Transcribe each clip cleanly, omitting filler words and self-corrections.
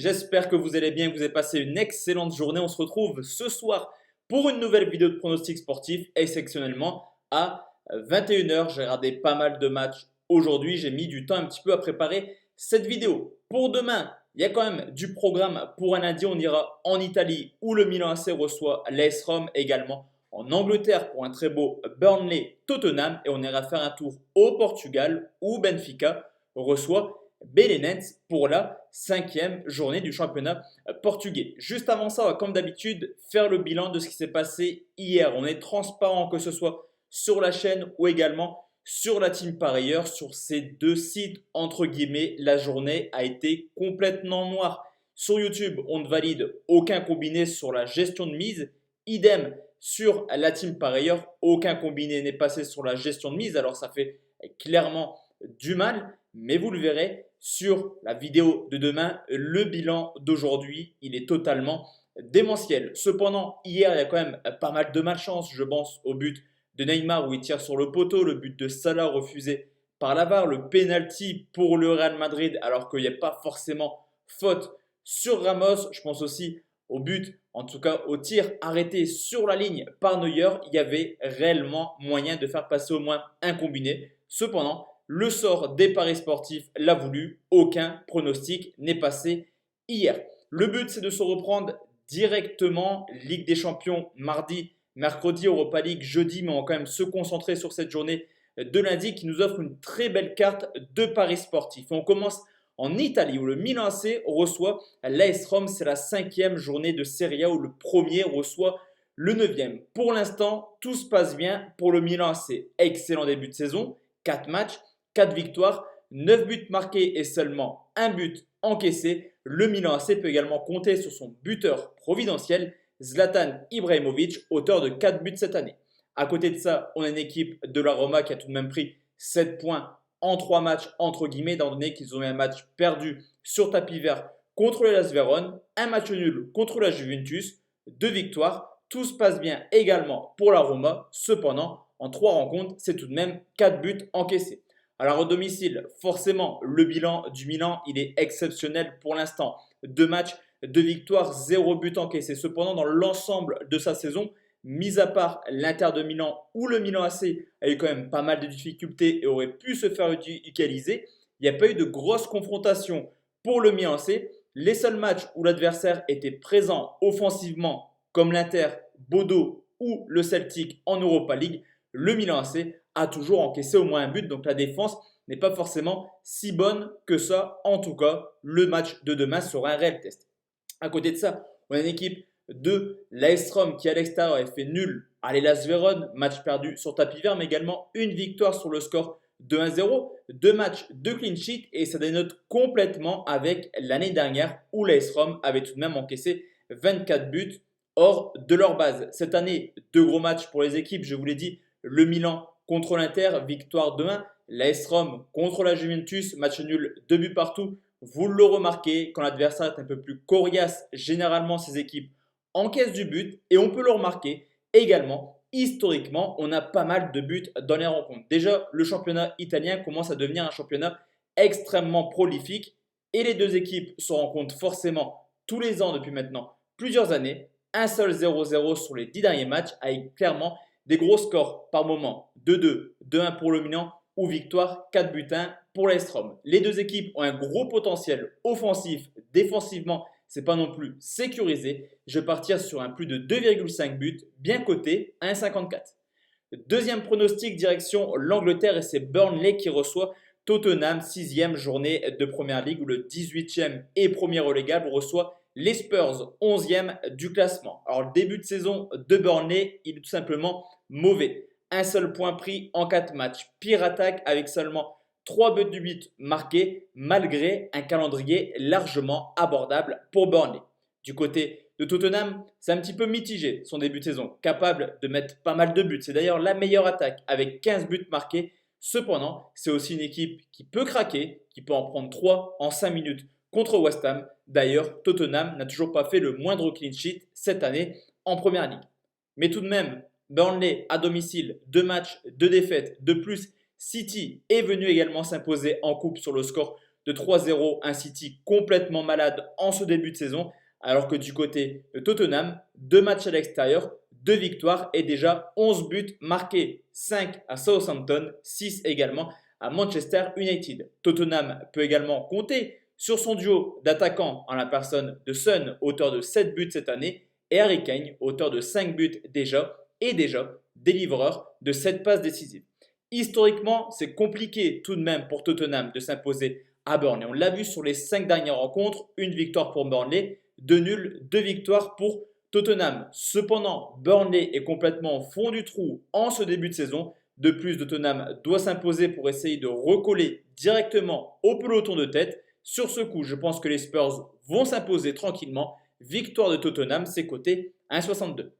j'espère que vous allez bien, que vous avez passé une excellente journée. On se retrouve ce soir pour une nouvelle vidéo de pronostic sportif, exceptionnellement à 21 h. J'ai regardé pas mal de matchs aujourd'hui, j'ai mis du temps un petit peu à préparer cette vidéo. Pour demain, il y a quand même du programme pour un lundi. On ira en Italie où le Milan AC reçoit l'AS Rome, également en Angleterre pour un très beau Burnley-Tottenham, et on ira faire un tour au Portugal où Benfica reçoit Belenenses pour la 5e journée du championnat portugais. Juste avant ça, on va comme d'habitude faire le bilan de ce qui s'est passé hier. On est transparent, que ce soit sur la chaîne ou également sur la team parieur. Sur ces deux sites, entre guillemets, la journée a été complètement noire. Sur YouTube, on ne valide aucun combiné sur la gestion de mise. Idem sur la team parieur, aucun combiné n'est passé sur la gestion de mise. Alors ça fait clairement du mal, mais vous le verrez sur la vidéo de demain, le bilan d'aujourd'hui, il est totalement démentiel. Cependant, hier, il y a quand même pas mal de malchance. Je pense au but de Neymar où il tire sur le poteau, le but de Salah refusé par la VAR, le penalty pour le Real Madrid alors qu'il n'y a pas forcément faute sur Ramos. Je pense aussi au but, en tout cas au tir arrêté sur la ligne par Neuer. Il y avait réellement moyen de faire passer au moins un combiné. Cependant, le sort des paris sportifs l'a voulu. Aucun pronostic n'est passé hier. Le but, c'est de se reprendre directement. Ligue des Champions mardi, mercredi, Europa League jeudi, mais on va quand même se concentrer sur cette journée de lundi qui nous offre une très belle carte de paris sportifs. On commence en Italie où le Milan AC reçoit l'AS Rome. C'est la 5e journée de Serie A où le premier reçoit le 9e. Pour l'instant, tout se passe bien pour le Milan AC. Excellent début de saison, 4 matchs. 4 victoires, 9 buts marqués et seulement 1 but encaissé. Le Milan AC peut également compter sur son buteur providentiel, Zlatan Ibrahimovic, auteur de 4 buts cette année. À côté de ça, on a une équipe de la Roma qui a tout de même pris 7 points en 3 matchs, entre guillemets, étant donné qu'ils ont eu un match perdu sur tapis vert contre le Las Vérone, un match nul contre la Juventus, 2 victoires. Tout se passe bien également pour la Roma. Cependant, en 3 rencontres, c'est tout de même 4 buts encaissés. Alors au domicile, forcément, le bilan du Milan, il est exceptionnel pour l'instant. 2 matchs, 2 victoires, 0 but encaissé. Cependant, dans l'ensemble de sa saison, mis à part l'Inter de Milan où le Milan AC a eu quand même pas mal de difficultés et aurait pu se faire égaliser, il n'y a pas eu de grosses confrontations pour le Milan AC. Les seuls matchs où l'adversaire était présent offensivement, comme l'Inter, Bodo ou le Celtic en Europa League, le Milan AC a toujours encaissé au moins un but. Donc la défense n'est pas forcément si bonne que ça. En tout cas, le match de demain sera un réel test. À côté de ça, on a une équipe de l'AS Rome qui à l'extérieur a fait nul à l'Hellas Vérone, match perdu sur tapis vert, mais également une victoire sur le score de 1-0, 2 matchs de clean sheet, et ça dénote complètement avec l'année dernière où l'AS Rome avait tout de même encaissé 24 buts hors de leur base. Cette année, 2 gros matchs pour les équipes, je vous l'ai dit, le Milan contre l'Inter, victoire 2-1. L'AS Rome contre la Juventus, match nul, 2 buts partout. Vous le remarquez, quand l'adversaire est un peu plus coriace, généralement ces équipes encaissent du but, et on peut le remarquer également. Historiquement, on a pas mal de buts dans les rencontres. Déjà, le championnat italien commence à devenir un championnat extrêmement prolifique, et les deux équipes se rencontrent forcément tous les ans depuis maintenant plusieurs années. Un seul 0-0 sur les 10 derniers matchs, avec clairement des gros scores par moment, 2-2, 2-1 pour le Milan ou victoire 4 buts 1 pour l'AS Rome. Les deux équipes ont un gros potentiel offensif, défensivement, c'est pas non plus sécurisé. Je vais partir sur un plus de 2,5 buts, bien coté, 1,54. Deuxième pronostic, direction l'Angleterre, et c'est Burnley qui reçoit Tottenham, 6e journée de Première Ligue où le 18e et premier relégable reçoit les Spurs, 11e du classement. Alors le début de saison de Burnley, il est tout simplement mauvais. Un seul point pris en 4 matchs. Pire attaque avec seulement 3 buts du but marqués malgré un calendrier largement abordable pour Burnley. Du côté de Tottenham, c'est un petit peu mitigé son début de saison, capable de mettre pas mal de buts. C'est d'ailleurs la meilleure attaque avec 15 buts marqués. Cependant, c'est aussi une équipe qui peut craquer, qui peut en prendre 3 en 5 minutes contre West Ham. D'ailleurs, Tottenham n'a toujours pas fait le moindre clean sheet cette année en Première Ligue. Mais tout de même, Burnley à domicile, 2 matchs, 2 défaites. De plus, City est venu également s'imposer en coupe sur le score de 3-0, un City complètement malade en ce début de saison. Alors que du côté de Tottenham, 2 matchs à l'extérieur, 2 victoires et déjà 11 buts marqués. 5 à Southampton, 6 également à Manchester United. Tottenham peut également compter sur son duo d'attaquants en la personne de Son, auteur de 7 buts cette année, et Harry Kane, auteur de 5 buts déjà, et déjà délivreur de 7 passes décisives. Historiquement, c'est compliqué tout de même pour Tottenham de s'imposer à Burnley. On l'a vu sur les 5 dernières rencontres, une victoire pour Burnley, 2 nuls, 2 victoires pour Tottenham. Cependant, Burnley est complètement au fond du trou en ce début de saison. De plus, Tottenham doit s'imposer pour essayer de recoller directement au peloton de tête. Sur ce coup, je pense que les Spurs vont s'imposer tranquillement. Victoire de Tottenham, c'est coté 1,62.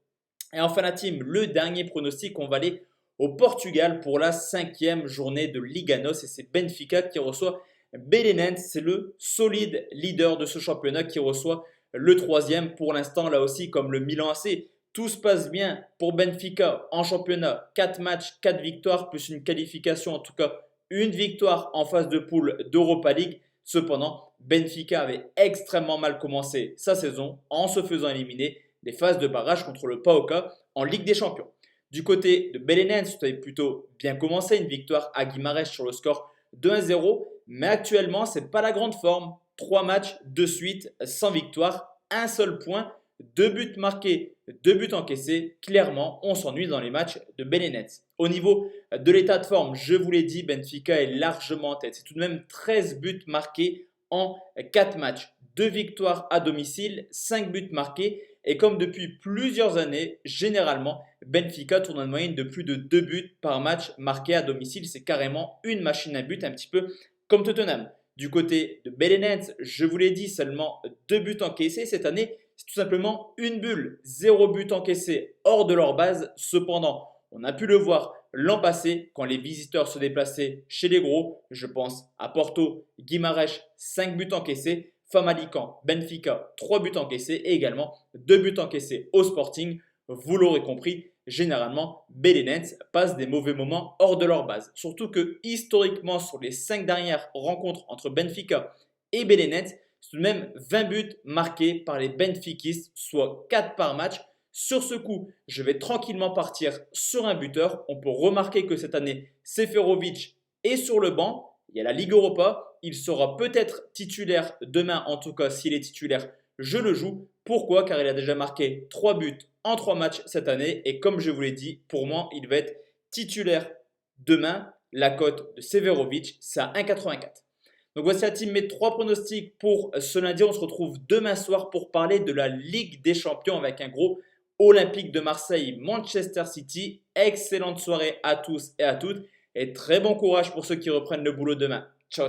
Et enfin la team, le dernier pronostic, on va aller au Portugal pour la 5e journée de Liga NOS et c'est Benfica qui reçoit Belenenses. C'est le solide leader de ce championnat qui reçoit le 3e pour l'instant, là aussi comme le Milan AC. Tout se passe bien pour Benfica en championnat. 4 matchs, 4 victoires, plus une qualification, en tout cas une victoire en phase de poule d'Europa League. Cependant, Benfica avait extrêmement mal commencé sa saison en se faisant éliminer des phases de barrage contre le PAOK en Ligue des Champions. Du côté de Belenenses, ça avait plutôt bien commencé, une victoire à Guimarães sur le score de 1-0, mais actuellement, ce n'est pas la grande forme. 3 matchs de suite sans victoire, un seul point, 2 buts marqués, 2 buts encaissés. Clairement, on s'ennuie dans les matchs de Belenenses. Au niveau de l'état de forme, je vous l'ai dit, Benfica est largement en tête. C'est tout de même 13 buts marqués en 4 matchs. 2 victoires à domicile, 5 buts marqués. Et comme depuis plusieurs années, généralement, Benfica tourne en moyenne de plus de 2 buts par match marqués à domicile. C'est carrément une machine à but, un petit peu comme Tottenham. Du côté de Belenenses, je vous l'ai dit, seulement 2 buts encaissés cette année. C'est tout simplement une bulle, 0 but encaissé hors de leur base. Cependant, on a pu le voir l'an passé quand les visiteurs se déplaçaient chez les gros. Je pense à Porto, Guimarães, 5 buts encaissés. Famalicão, Benfica, 3 buts encaissés et également 2 buts encaissés au Sporting. Vous l'aurez compris, généralement, Belenenses passe des mauvais moments hors de leur base. Surtout que historiquement, sur les 5 dernières rencontres entre Benfica et Belenenses, c'est tout de même 20 buts marqués par les Benfiquistes, soit 4 par match. Sur ce coup, je vais tranquillement partir sur un buteur. On peut remarquer que cette année, Seferovic est sur le banc. Il y a la Ligue Europa. Il sera peut-être titulaire demain. En tout cas, s'il est titulaire, je le joue. Pourquoi? Car il a déjà marqué 3 buts en 3 matchs cette année. Et comme je vous l'ai dit, pour moi, il va être titulaire demain. La cote de Seferovic, c'est à 1,84. Donc voici la team, mes 3 pronostics pour ce lundi. On se retrouve demain soir pour parler de la Ligue des Champions avec un gros Olympique de Marseille, Manchester City. Excellente soirée à tous et à toutes. Et très bon courage pour ceux qui reprennent le boulot demain. Ciao, ciao.